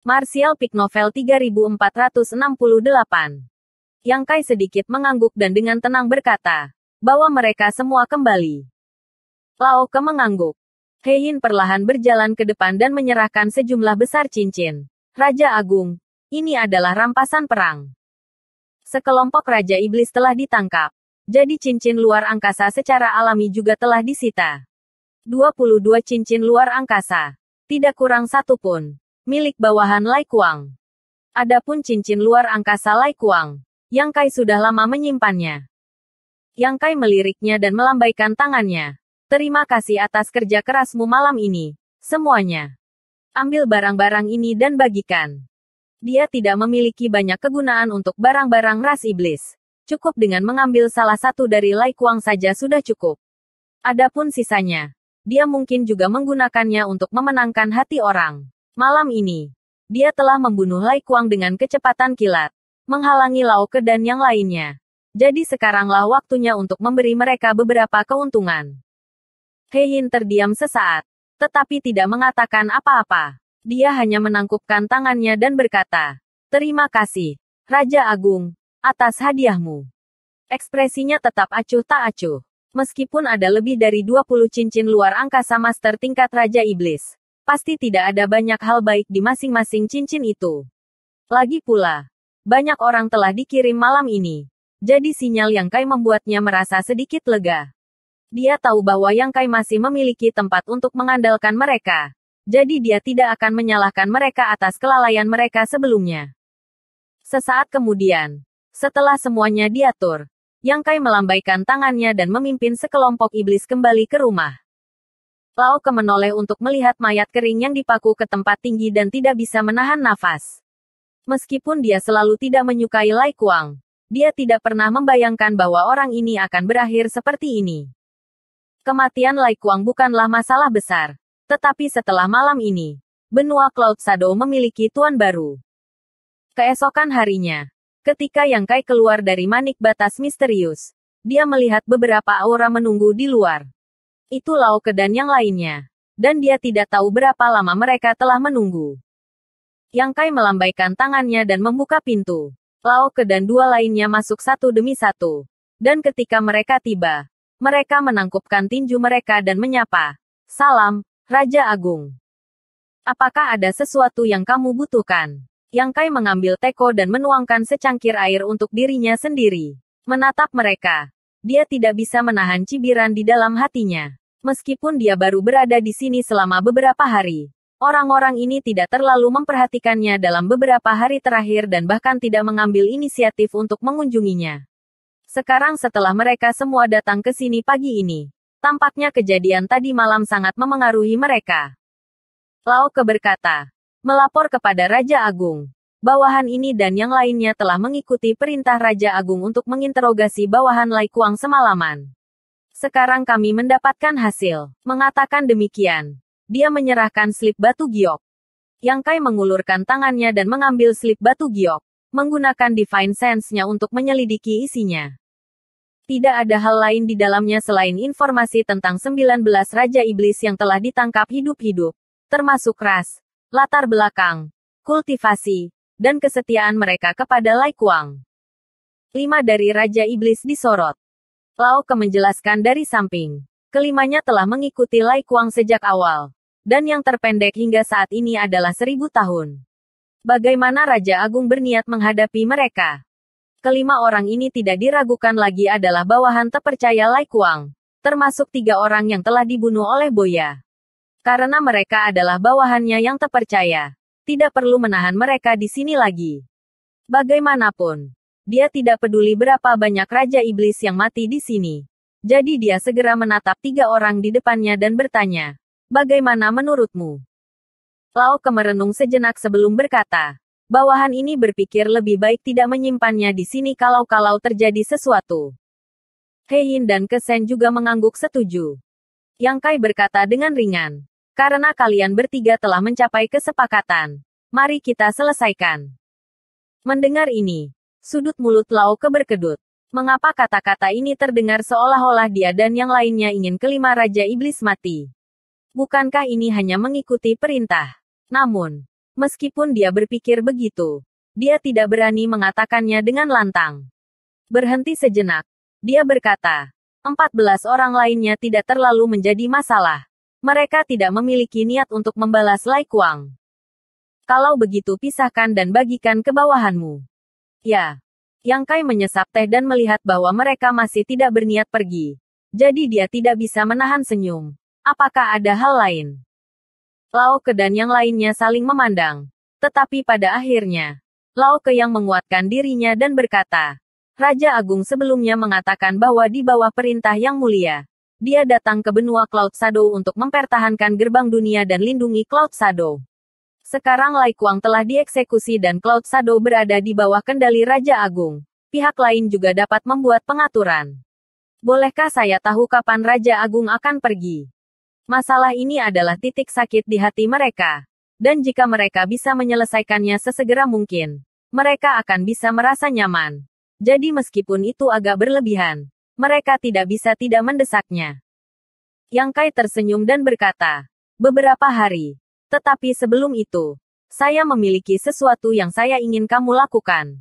Martial Peak Novel 3468. Yang Kai sedikit mengangguk dan dengan tenang berkata, bahwa mereka semua kembali. Lao Ke mengangguk. He Yin perlahan berjalan ke depan dan menyerahkan sejumlah besar cincin. Raja Agung, ini adalah rampasan perang. Sekelompok Raja Iblis telah ditangkap. Jadi cincin luar angkasa secara alami juga telah disita. 22 cincin luar angkasa. Tidak kurang satu pun. Milik bawahan Lai Kuang. Adapun cincin luar angkasa Lai Kuang, Yang Kai sudah lama menyimpannya. Yang Kai meliriknya dan melambaikan tangannya. Terima kasih atas kerja kerasmu malam ini. Semuanya. Ambil barang-barang ini dan bagikan. Dia tidak memiliki banyak kegunaan untuk barang-barang ras iblis. Cukup dengan mengambil salah satu dari Lai Kuang saja sudah cukup. Adapun sisanya, dia mungkin juga menggunakannya untuk memenangkan hati orang. Malam ini, dia telah membunuh Lai Kuang dengan kecepatan kilat, menghalangi Lao Ke dan yang lainnya. Jadi sekaranglah waktunya untuk memberi mereka beberapa keuntungan. He Yin terdiam sesaat, tetapi tidak mengatakan apa-apa. Dia hanya menangkupkan tangannya dan berkata, "Terima kasih, Raja Agung, atas hadiahmu." Ekspresinya tetap acuh tak acuh. Meskipun ada lebih dari 20 cincin luar angkasa master tingkat Raja Iblis, pasti tidak ada banyak hal baik di masing-masing cincin itu. Lagi pula, banyak orang telah dikirim malam ini. Jadi sinyal Yang Kai membuatnya merasa sedikit lega. Dia tahu bahwa Yang Kai masih memiliki tempat untuk mengandalkan mereka. Jadi dia tidak akan menyalahkan mereka atas kelalaian mereka sebelumnya. Sesaat kemudian, setelah semuanya diatur, Yang Kai melambaikan tangannya dan memimpin sekelompok iblis kembali ke rumah. Lao Ke menoleh untuk melihat mayat kering yang dipaku ke tempat tinggi dan tidak bisa menahan nafas. Meskipun dia selalu tidak menyukai Lai Kuang, dia tidak pernah membayangkan bahwa orang ini akan berakhir seperti ini. Kematian Lai Kuang bukanlah masalah besar. Tetapi setelah malam ini, benua Cloud Shadow memiliki tuan baru. Keesokan harinya, ketika Yang Kai keluar dari manik batas misterius, dia melihat beberapa aura menunggu di luar. Itu Lao Ke dan yang lainnya. Dan dia tidak tahu berapa lama mereka telah menunggu. Yang Kai melambaikan tangannya dan membuka pintu. Lao Ke dan dua lainnya masuk satu demi satu. Dan ketika mereka tiba, mereka menangkupkan tinju mereka dan menyapa, "Salam, Raja Agung. Apakah ada sesuatu yang kamu butuhkan?" Yang Kai mengambil teko dan menuangkan secangkir air untuk dirinya sendiri. Menatap mereka, dia tidak bisa menahan cibiran di dalam hatinya. Meskipun dia baru berada di sini selama beberapa hari, orang-orang ini tidak terlalu memperhatikannya dalam beberapa hari terakhir dan bahkan tidak mengambil inisiatif untuk mengunjunginya. Sekarang setelah mereka semua datang ke sini pagi ini, tampaknya kejadian tadi malam sangat memengaruhi mereka. Lao Ke berkata, melapor kepada Raja Agung. Bawahan ini dan yang lainnya telah mengikuti perintah Raja Agung untuk menginterogasi bawahan Lai Kuang semalaman. Sekarang kami mendapatkan hasil. Mengatakan demikian, dia menyerahkan slip batu giok. Yang Kai mengulurkan tangannya dan mengambil slip batu giok, menggunakan Divine Sense-nya untuk menyelidiki isinya. Tidak ada hal lain di dalamnya selain informasi tentang 19 Raja Iblis yang telah ditangkap hidup-hidup, termasuk ras, latar belakang, kultivasi, dan kesetiaan mereka kepada Lai Kuang. 5 dari Raja Iblis disorot. Lao Ke menjelaskan dari samping. Kelimanya telah mengikuti Lai Kuang sejak awal. Dan yang terpendek hingga saat ini adalah 1000 tahun. Bagaimana Raja Agung berniat menghadapi mereka? Kelima orang ini tidak diragukan lagi adalah bawahan terpercaya Lai Kuang. Termasuk 3 orang yang telah dibunuh oleh Boya. Karena mereka adalah bawahannya yang terpercaya. Tidak perlu menahan mereka di sini lagi. Bagaimanapun, dia tidak peduli berapa banyak Raja Iblis yang mati di sini. Jadi dia segera menatap 3 orang di depannya dan bertanya, "Bagaimana menurutmu?" Lao Ke merenung sejenak sebelum berkata, bawahan ini berpikir lebih baik tidak menyimpannya di sini kalau terjadi sesuatu. He Yin dan Kesen juga mengangguk setuju. Yang Kai berkata dengan ringan, "Karena kalian bertiga telah mencapai kesepakatan, mari kita selesaikan." Mendengar ini, sudut mulut Lao Ke berkedut. Mengapa kata-kata ini terdengar seolah-olah dia dan yang lainnya ingin kelima Raja Iblis mati? Bukankah ini hanya mengikuti perintah? Namun, Meskipun dia berpikir begitu, dia tidak berani mengatakannya dengan lantang. Berhenti sejenak. Dia berkata, 14 orang lainnya tidak terlalu menjadi masalah. Mereka tidak memiliki niat untuk membalas Lai Kuang. Kalau begitu pisahkan dan bagikan ke bawahanmu. Ya. Yang Kai menyesap teh dan melihat bahwa mereka masih tidak berniat pergi. Jadi dia tidak bisa menahan senyum. Apakah ada hal lain? Lao Ke dan yang lainnya saling memandang. Tetapi pada akhirnya, Lao Ke yang menguatkan dirinya dan berkata, Raja Agung sebelumnya mengatakan bahwa di bawah perintah Yang Mulia, dia datang ke benua Cloud Shadow untuk mempertahankan gerbang dunia dan lindungi Cloud Shadow. Sekarang Lai Kuang telah dieksekusi dan Cloud Shadow berada di bawah kendali Raja Agung. Pihak lain juga dapat membuat pengaturan. Bolehkah saya tahu kapan Raja Agung akan pergi? Masalah ini adalah titik sakit di hati mereka. Dan jika mereka bisa menyelesaikannya sesegera mungkin, mereka akan bisa merasa nyaman. Jadi meskipun itu agak berlebihan, mereka tidak bisa tidak mendesaknya. Yang Kai tersenyum dan berkata, beberapa hari. Tetapi sebelum itu, saya memiliki sesuatu yang saya ingin kamu lakukan.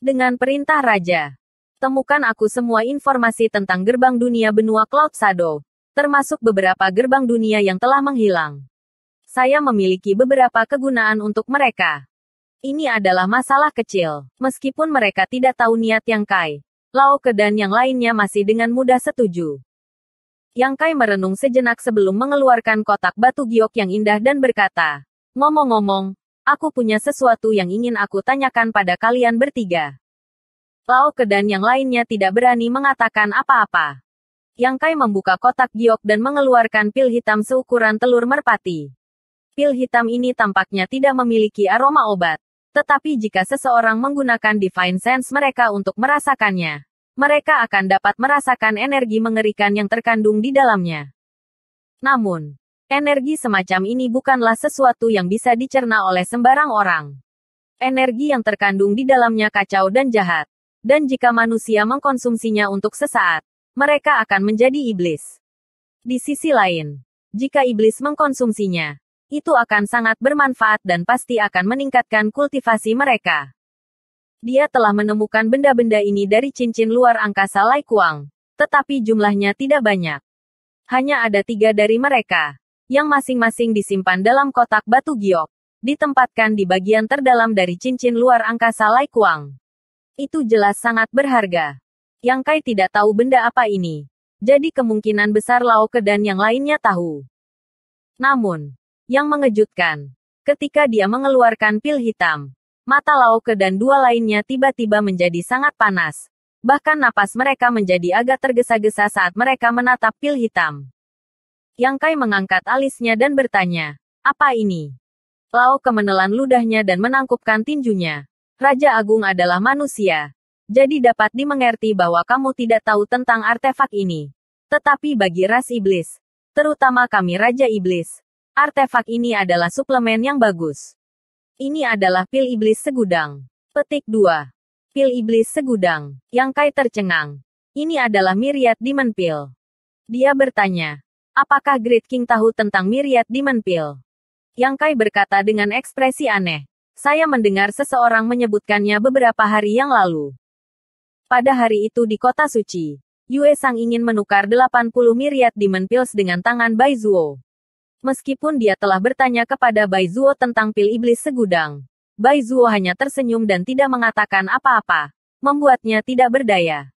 Dengan perintah Raja, temukan aku semua informasi tentang gerbang dunia benua Cloud Shadow, termasuk beberapa gerbang dunia yang telah menghilang. Saya memiliki beberapa kegunaan untuk mereka. Ini adalah masalah kecil, meskipun mereka tidak tahu niat Yang Kai, Lao Ke dan yang lainnya masih dengan mudah setuju. Yang Kai merenung sejenak sebelum mengeluarkan kotak batu giok yang indah dan berkata, ngomong-ngomong, aku punya sesuatu yang ingin aku tanyakan pada kalian bertiga. Lao Ke dan yang lainnya tidak berani mengatakan apa-apa. Yang Kai membuka kotak giok dan mengeluarkan pil hitam seukuran telur merpati. Pil hitam ini tampaknya tidak memiliki aroma obat. Tetapi jika seseorang menggunakan Divine Sense mereka untuk merasakannya, mereka akan dapat merasakan energi mengerikan yang terkandung di dalamnya. Namun, energi semacam ini bukanlah sesuatu yang bisa dicerna oleh sembarang orang. Energi yang terkandung di dalamnya kacau dan jahat. Dan jika manusia mengkonsumsinya untuk sesaat, mereka akan menjadi iblis. Di sisi lain, jika iblis mengkonsumsinya, itu akan sangat bermanfaat dan pasti akan meningkatkan kultivasi mereka. Dia telah menemukan benda-benda ini dari cincin luar angkasa Lai Kuang, tetapi jumlahnya tidak banyak. Hanya ada 3 dari mereka, yang masing-masing disimpan dalam kotak batu giok, ditempatkan di bagian terdalam dari cincin luar angkasa Lai Kuang. Itu jelas sangat berharga. Yang Kai tidak tahu benda apa ini, jadi kemungkinan besar Lao Ke dan yang lainnya tahu. Namun, yang mengejutkan, ketika dia mengeluarkan pil hitam, mata Lao Ke dan 2 lainnya tiba-tiba menjadi sangat panas. Bahkan napas mereka menjadi agak tergesa-gesa saat mereka menatap pil hitam. Yang Kai mengangkat alisnya dan bertanya, apa ini? Lao Ke menelan ludahnya dan menangkupkan tinjunya. Raja Agung adalah manusia. Jadi dapat dimengerti bahwa kamu tidak tahu tentang artefak ini. Tetapi bagi ras iblis, terutama kami Raja Iblis, artefak ini adalah suplemen yang bagus. Ini adalah pil iblis segudang. Petik 2. Pil iblis segudang. Yang Kai tercengang. Ini adalah Myriad Demon Pill. Dia bertanya, apakah Great King tahu tentang Myriad Demon Pill? Yang Kai berkata dengan ekspresi aneh. Saya mendengar seseorang menyebutkannya beberapa hari yang lalu. Pada hari itu di kota suci, Yue Sang ingin menukar 80 Myriad Demon Pills dengan tangan Bai Zuo. Meskipun dia telah bertanya kepada Bai Zuo tentang pil iblis segudang, Bai Zuo hanya tersenyum dan tidak mengatakan apa-apa, membuatnya tidak berdaya.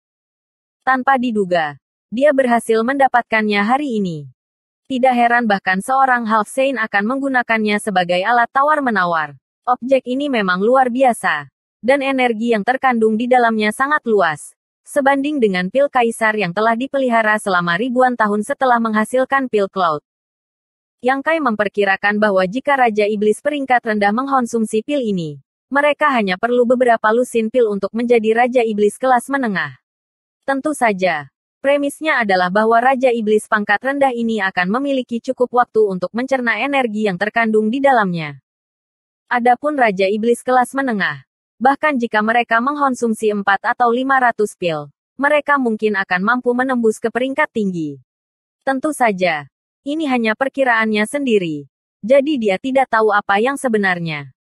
Tanpa diduga, dia berhasil mendapatkannya hari ini. Tidak heran bahkan seorang Half Saint akan menggunakannya sebagai alat tawar-menawar. Objek ini memang luar biasa, dan energi yang terkandung di dalamnya sangat luas, sebanding dengan pil kaisar yang telah dipelihara selama ribuan tahun setelah menghasilkan pil Cloud. Yang Kai memperkirakan bahwa jika Raja Iblis peringkat rendah mengkonsumsi pil ini, mereka hanya perlu beberapa lusin pil untuk menjadi Raja Iblis kelas menengah. Tentu saja, premisnya adalah bahwa Raja Iblis pangkat rendah ini akan memiliki cukup waktu untuk mencerna energi yang terkandung di dalamnya. Adapun Raja Iblis kelas menengah, bahkan jika mereka mengkonsumsi 4 atau 500 pil, mereka mungkin akan mampu menembus ke peringkat tinggi. Tentu saja, ini hanya perkiraannya sendiri. Jadi dia tidak tahu apa yang sebenarnya.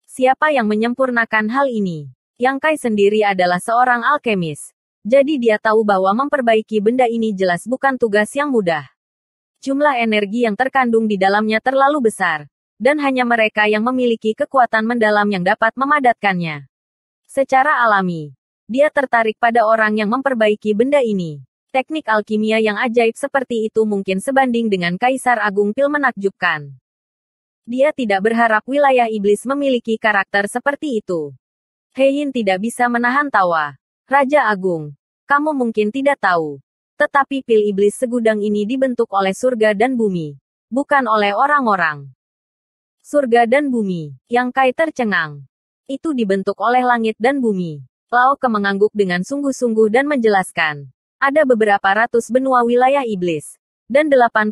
Siapa yang menyempurnakan hal ini? Yang Kai sendiri adalah seorang alkemis. Jadi dia tahu bahwa memperbaiki benda ini jelas bukan tugas yang mudah. Jumlah energi yang terkandung di dalamnya terlalu besar. Dan hanya mereka yang memiliki kekuatan mendalam yang dapat memadatkannya. Secara alami, dia tertarik pada orang yang memperbaiki benda ini. Teknik alkimia yang ajaib seperti itu mungkin sebanding dengan Kaisar Agung Pil menakjubkan. Dia tidak berharap wilayah iblis memiliki karakter seperti itu. Heiyin tidak bisa menahan tawa. Raja Agung, kamu mungkin tidak tahu. Tetapi pil iblis segudang ini dibentuk oleh surga dan bumi. Bukan oleh orang-orang. Surga dan bumi, yang Kai tercengang. Itu dibentuk oleh langit dan bumi. Lao Ke mengangguk dengan sungguh-sungguh dan menjelaskan. Ada beberapa ratus benua wilayah iblis. Dan 80%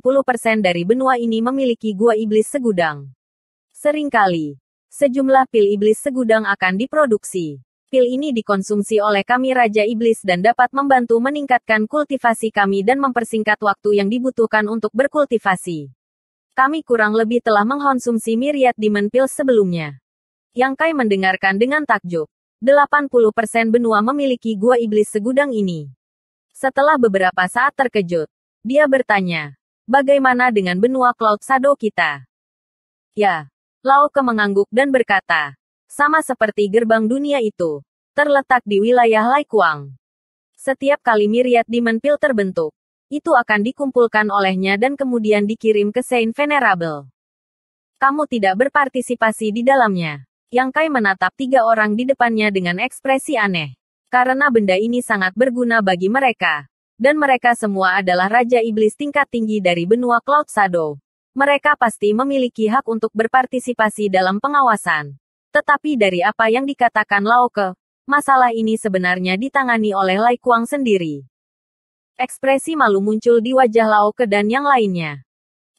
dari benua ini memiliki gua iblis segudang. Seringkali, sejumlah pil iblis segudang akan diproduksi. Pil ini dikonsumsi oleh kami Raja Iblis dan dapat membantu meningkatkan kultivasi kami dan mempersingkat waktu yang dibutuhkan untuk berkultivasi. Kami kurang lebih telah mengkonsumsi myriad demon pills sebelumnya. Yang Kai mendengarkan dengan takjub. 80% benua memiliki gua iblis segudang ini. Setelah beberapa saat terkejut, dia bertanya, bagaimana dengan benua Cloud Shadow kita? Ya, Lao Ke mengangguk dan berkata, sama seperti gerbang dunia itu, terletak di wilayah Lai Kuang. Setiap kali myriad demon pill terbentuk, itu akan dikumpulkan olehnya dan kemudian dikirim ke Saint Venerable. Kamu tidak berpartisipasi di dalamnya. Yang Kai menatap 3 orang di depannya dengan ekspresi aneh. Karena benda ini sangat berguna bagi mereka. Dan mereka semua adalah Raja Iblis tingkat tinggi dari benua Cloud Shadow. Mereka pasti memiliki hak untuk berpartisipasi dalam pengawasan. Tetapi dari apa yang dikatakan Lao Ke, masalah ini sebenarnya ditangani oleh Lai Kuang sendiri. Ekspresi malu muncul di wajah Lao Ke dan yang lainnya.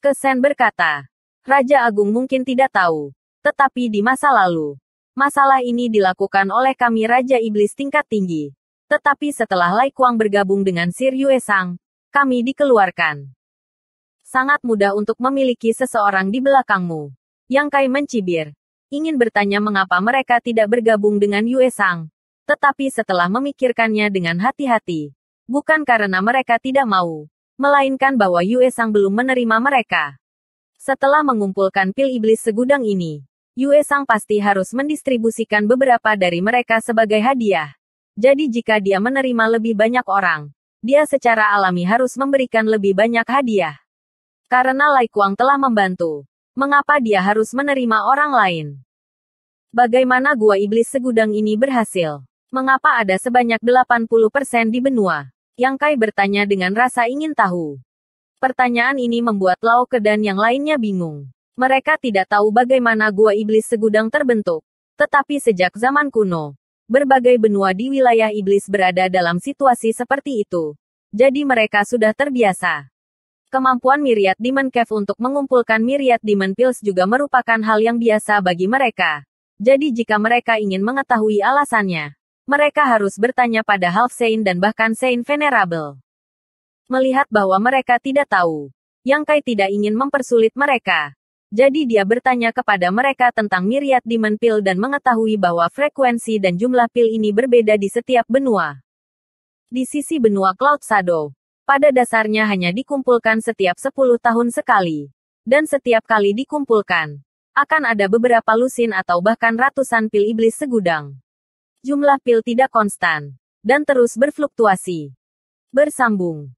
Kesen berkata, Raja Agung mungkin tidak tahu. Tetapi di masa lalu, masalah ini dilakukan oleh kami Raja Iblis tingkat tinggi. Tetapi setelah Lai Kuang bergabung dengan Sir Yue Sang, kami dikeluarkan. Sangat mudah untuk memiliki seseorang di belakangmu. Yang Kai mencibir. Ingin bertanya mengapa mereka tidak bergabung dengan Yue Sang. Tetapi setelah memikirkannya dengan hati-hati. Bukan karena mereka tidak mau. Melainkan bahwa Yue Sang belum menerima mereka. Setelah mengumpulkan pil iblis segudang ini, Yue Sang pasti harus mendistribusikan beberapa dari mereka sebagai hadiah. Jadi jika dia menerima lebih banyak orang, dia secara alami harus memberikan lebih banyak hadiah. Karena Lai Kuang telah membantu, mengapa dia harus menerima orang lain? Bagaimana gua iblis segudang ini berhasil? Mengapa ada sebanyak 80% di benua? Yang Kai bertanya dengan rasa ingin tahu. Pertanyaan ini membuat Lao Ke dan yang lainnya bingung. Mereka tidak tahu bagaimana gua iblis segudang terbentuk. Tetapi sejak zaman kuno, berbagai benua di wilayah iblis berada dalam situasi seperti itu. Jadi mereka sudah terbiasa. Kemampuan Myriad Demon Cave untuk mengumpulkan Myriad Demon Pills juga merupakan hal yang biasa bagi mereka. Jadi jika mereka ingin mengetahui alasannya, mereka harus bertanya pada Half Saint dan bahkan Saint Venerable. Melihat bahwa mereka tidak tahu, Yang Kai tidak ingin mempersulit mereka. Jadi dia bertanya kepada mereka tentang Myriad Demon Pill dan mengetahui bahwa frekuensi dan jumlah pil ini berbeda di setiap benua. Di sisi benua Cloud Shadow, pada dasarnya hanya dikumpulkan setiap 10 tahun sekali. Dan setiap kali dikumpulkan, akan ada beberapa lusin atau bahkan ratusan pil iblis segudang. Jumlah pil tidak konstan, dan terus berfluktuasi. Bersambung.